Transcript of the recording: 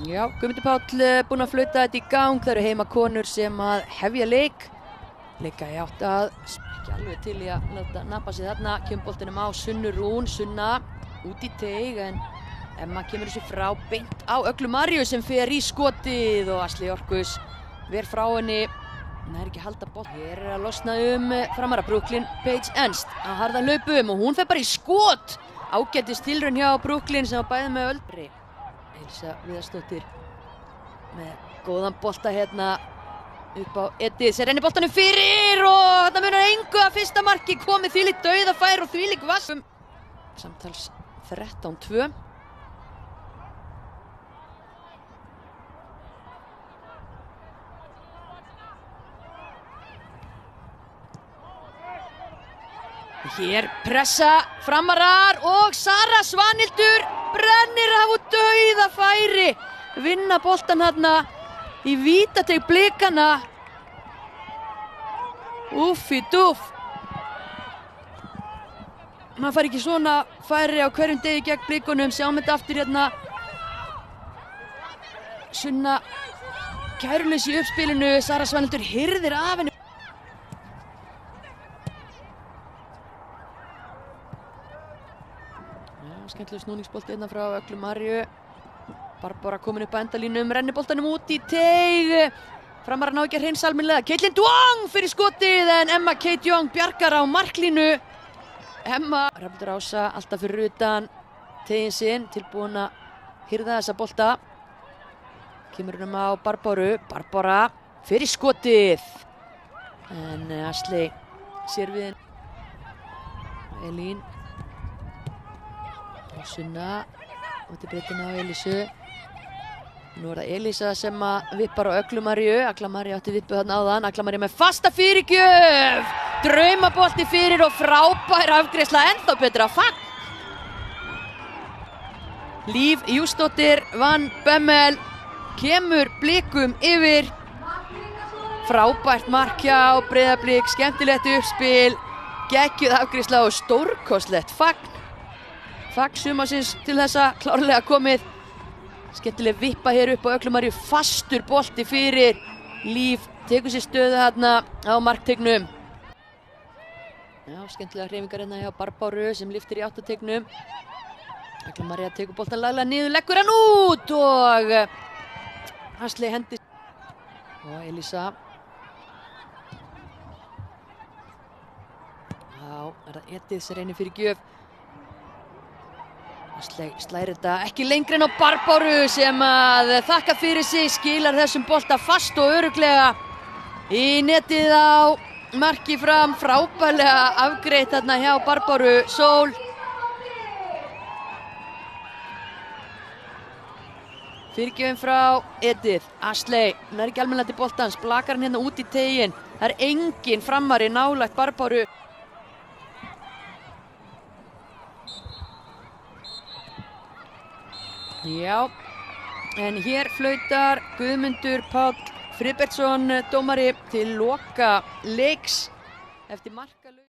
Já, Guðmundur Páll búinn að flauta þetta í gang. Það eru heimakonur sem að hefja leik. Leika í átt að ekki alveg til í að láta nappa sig þarna. Kemur boltinum á Sunnu Rún. Sunna út í teig en Emma kemur þessu frá beint á Öglu Maríu sem fer í skotið og Asli Orkus ver frá henni. Nær ekki halda bolt. Hér er að losna framara Brooklyn Paige Ernst að harða hlaupum og hún fer bara í skot. Ágætis tilraun hjá Brooklyn sem var bæði með Öldri. Elsa Viðarsdóttir með góðan bolta hérna upp á Edith sem rennir boltanum fyrir og þetta munar engu að fyrsta marki komið þvílíkt dauðafæri og þvílík vass. Samtals 13-2. Hér pressa framarar og Sara Svanhildur brennir af og dauðafæri. Vinna boltan hérna í vítateig Blikana. Úffi dúff. Maður fær ekki svona færi á hverjum degi gegn Blikunum. Sjáum þetta aftur hérna. Sunna kærulaus í uppspilinu. Sara Svanhildur hirðir af henni. Skemmtilegur snúningsbolti hérna frá Öglu Maríu. Barbara komin upp á endalínum, rennir boltanum út í teig. Framarar ná ekki að hreinsa almennilega. Caitlin Duong fyrir skotið en Emma Kate Young bjargar á marklínu. Emma Rafnhildur Ása alltaf fyrir utan tegin sinn, tilbúin að hirða þessa bolta. Kemur hún á Barbaru. Barbara fyrir skotið. En Asli sér við Elín. Sunna og til breytina á Elísu. Nú er það Elísa sem að vippar á Öglu Maríu. Agla María átti vippu þarna áðan. Agla María með fasta fyrirgjöf. Draumabolti fyrir og frábær afgreiðsla, ennþá betra fagn. Líf Júsdóttir vann Bömmel. Kemur Blikum yfir. Frábært mark hjá Breiðablik. Skemmtilegt uppspil. Geggjuð afgreiðsla og stórkostlegt fagn. Fagn sumarsins til þessa klárlega komið. Skemmtileg vippa hér upp á Öglu Maríu. Fastur bolti fyrir. Líf tekur sér stöðu hérna á marktegnum. Já, skemmtilega hreyfingar hérna hjá Barbaru sem lyftir í áttategnum. Öglu María tekur boltan laglega niður, leggur hann út og Asli hendi. Og Elísa. Já, er það Edith sem reynir fyrir gjöf. Asli slæri þetta ekki lengri en á Barbaru sem að þakka fyrir sig, skilar þessum bolta fast og örugglega í netið á marki fram. Frábærlega afgreitt þarna hjá Barbaru Sól. Fyrirgjöfin frá Edith. Asli nær ekki almennilega til boltans, blakar hann hérna út í tegin. Það er engin framari nálægt Barbaru. Já, en hér flautar Guðmundur Páll Friðbertsson dómari til loka leiks eftir markalausa.